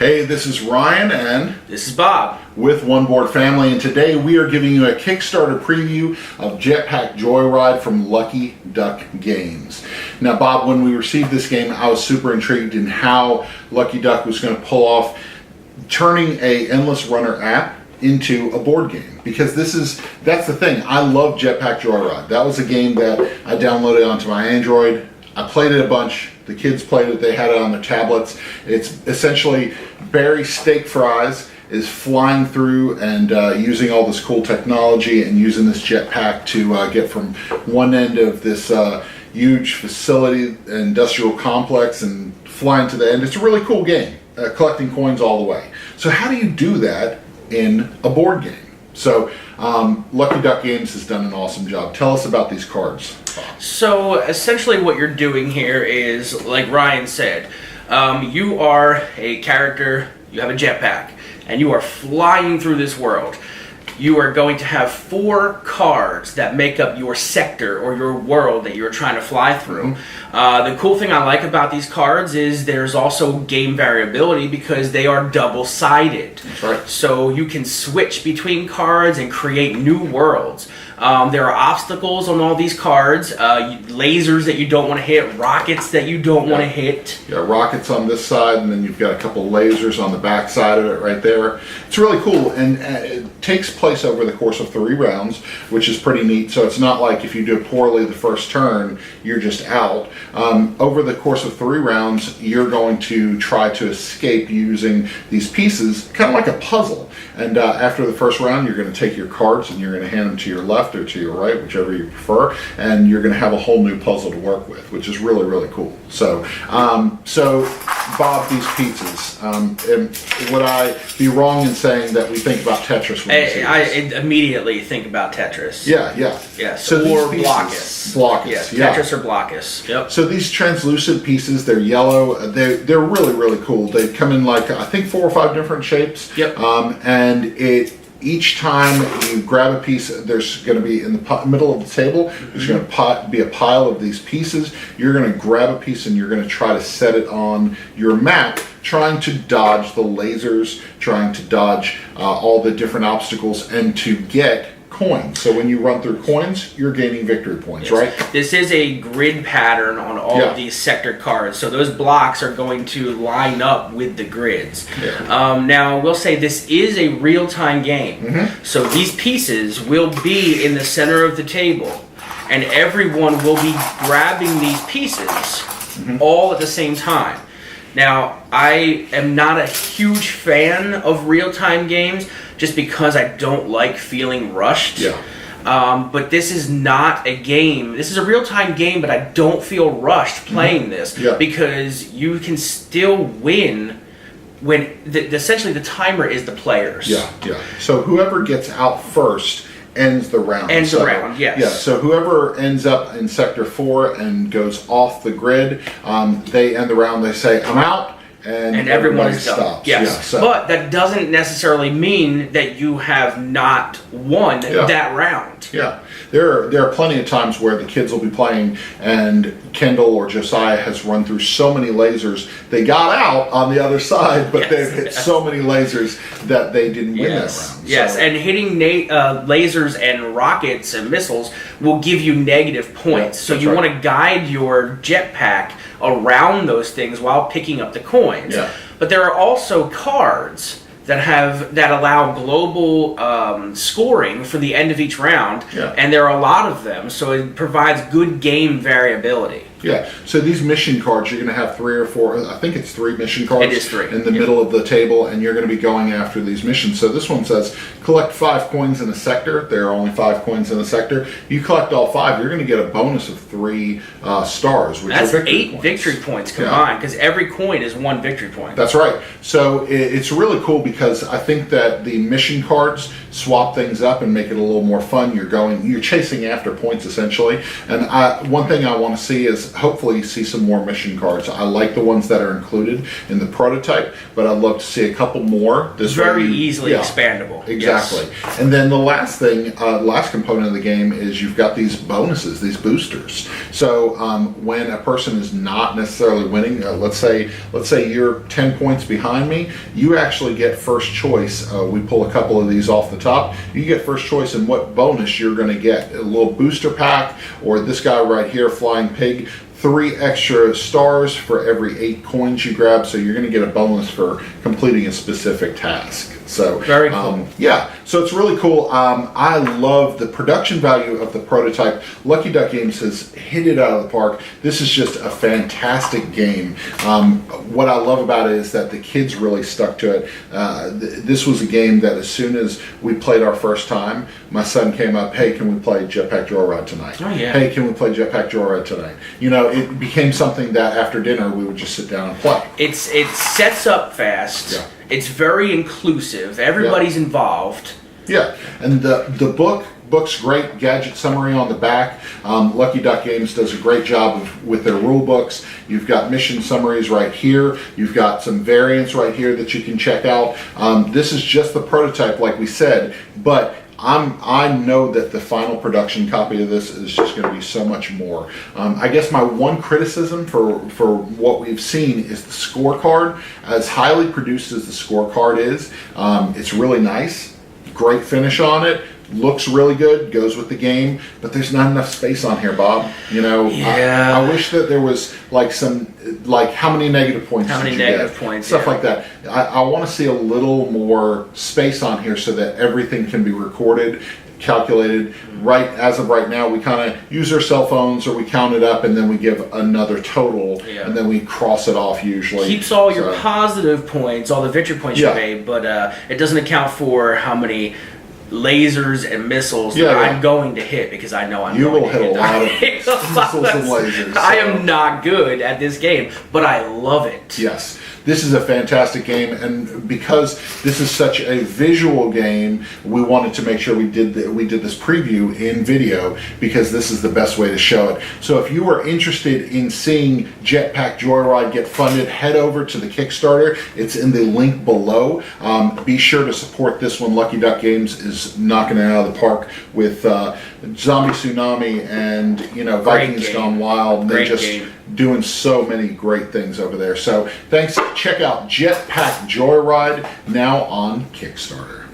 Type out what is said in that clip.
Hey, this is Ryan and this is Bob with One Board Family, and today we are giving you a Kickstarter preview of Jetpack Joyride from Lucky Duck Games. Now, Bob, when we received this game, I was super intrigued in how Lucky Duck was going to pull off turning a Endless Runner app into a board game, because that's the thing. I love Jetpack Joyride. That was a game that I downloaded onto my Android. I played it a bunch. The kids played it. They had it on their tablets. It's essentially Barry Steak Fries is flying through and using all this cool technology and using this jetpack to get from one end of this huge facility, industrial complex, and flying to the end. It's a really cool game, collecting coins all the way. So how do you do that in a board game? So Lucky Duck Games has done an awesome job. Tell us about these cards. So essentially what you're doing here is, like Ryan said, you are a character, you have a jetpack, and you are flying through this world. You are going to have 4 cards that make up your sector or your world that you're trying to fly through. The cool thing I like about these cards is there's also game variability because they are double-sided. That's right. So you can switch between cards and create new worlds. There are obstacles on all these cards, lasers that you don't want to hit, rockets that you don't want to hit. You got rockets on this side, and then you've got a couple lasers on the back side of it right there. It's really cool, and it takes place over the course of 3 rounds, which is pretty neat. So it's not like if you do poorly the first turn, you're just out. Over the course of 3 rounds, you're going to try to escape using these pieces, kind of like a puzzle. And after the first round, you're going to take your cards and you're going to hand them to your left or to your right, whichever you prefer, and you're going to have a whole new puzzle to work with, which is really, really cool. So, Bob, these pizzas, would I be wrong in saying that we think about Tetris when we see I this? immediately think about Tetris. Yeah. Yes, So or these pieces, Blockus, yeah, Tetris or Blockus. Yep. So these translucent pieces, they're yellow. They're really, really cool. They come in like, I think, 4 or 5 different shapes. Yep. And each time you grab a piece, there's going to be in the middle of the table, there's going to be a pile of these pieces. You're going to grab a piece and you're going to try to set it on your map, trying to dodge the lasers, trying to dodge all the different obstacles, and to get coins. So when you run through coins, you're gaining victory points, right? This is a grid pattern on all of these sector cards. So those blocks are going to line up with the grids. Now, we'll say this is a real-time game. So these pieces will be in the center of the table, and everyone will be grabbing these pieces all at the same time. Now, I am not a huge fan of real-time games just because I don't like feeling rushed. But this is not a game. This is a real-time game, but I don't feel rushed playing this because you can still win when essentially the timer is the players. So whoever gets out first ends the round. The round, yes. Yeah, so whoever ends up in Sector 4 and goes off the grid, they end the round, they say, I'm out, and everyone stops. Yes. But that doesn't necessarily mean that you have not won that round. There are plenty of times where the kids will be playing and Kendall or Josiah has run through so many lasers, they got out on the other side, but they've hit so many lasers that they didn't win that round. Yes, and hitting lasers and rockets and missiles will give you negative points. So you want to guide your jetpack around those things while picking up the coins. But there are also cards that allow global scoring for the end of each round, and there are a lot of them, so it provides good game variability. So these mission cards, you're going to have 3 or 4, I think it's 3 mission cards. It is 3. In the middle of the table, and you're going to be going after these missions. So this one says, collect 5 coins in a sector. There are only 5 coins in a sector. You collect all 5, you're going to get a bonus of 3 stars, which That's are victory 8 points. Victory points combined, because every coin is 1 victory point. That's right. So it's really cool because I think that the mission cards swap things up and make it a little more fun. You're chasing after points essentially. And one thing I want to see is hopefully see some more mission cards. I like the ones that are included in the prototype, but I'd love to see a couple more. This very easily expandable. Exactly. Yes. And then the last thing, last component of the game is you've got these bonuses, these boosters. So when a person is not necessarily winning, let's say you're 10 points behind me, you actually get first choice. We pull a couple of these off the top. You get first choice in what bonus you're going to get. A little booster pack, or this guy right here, Flying Pig, 3 extra stars for every 8 coins you grab, so you're going to get a bonus for completing a specific task. So very cool. Yeah, so it's really cool. I love the production value of the prototype. Lucky Duck Games has hit it out of the park. This is just a fantastic game. What I love about it is that the kids really stuck to it. This was a game that as soon as we played our first time, my son came up, hey, can we play Jetpack Joyride tonight? Oh, yeah. Hey, can we play Jetpack Joyride tonight? You know, it became something that after dinner we would just sit down and play. It sets up fast. Yeah. It's very inclusive. Everybody's involved. Yeah, and the book's great. Gadget summary on the back. Lucky Duck Games does a great job with their rule books. You've got mission summaries right here. You've got some variants right here that you can check out. This is just the prototype, like we said, but I know that the final production copy of this is just going to be so much more. I guess my one criticism for what we've seen is the scorecard. As highly produced as the scorecard is, it's really nice. Great finish on it. Looks really good, goes with the game, but there's not enough space on here, Bob. You know, yeah. I wish that there was like how many negative points How many negative points, stuff like that. I want to see a little more space on here so that everything can be recorded, calculated. Right, as of right now, we kind of use our cell phones, or we count it up and then we give another total, and then we cross it off usually. Keeps all your positive points, all the victory points you made, but it doesn't account for how many lasers and missiles that I'm going to hit, because I know you will hit a lot of missiles and lasers. I am not good at this game, but I love it. Yes. This is a fantastic game, and because this is such a visual game, we wanted to make sure we did this preview in video, because this is the best way to show it. So if you are interested in seeing Jetpack Joyride get funded, head over to the Kickstarter. It's in the link below. Be sure to support this one. Lucky Duck Games is knocking it out of the park with Zombie Tsunami and Vikings Gone Wild. They're just doing so many great things over there. So thanks. Check out Jetpack Joyride now on Kickstarter.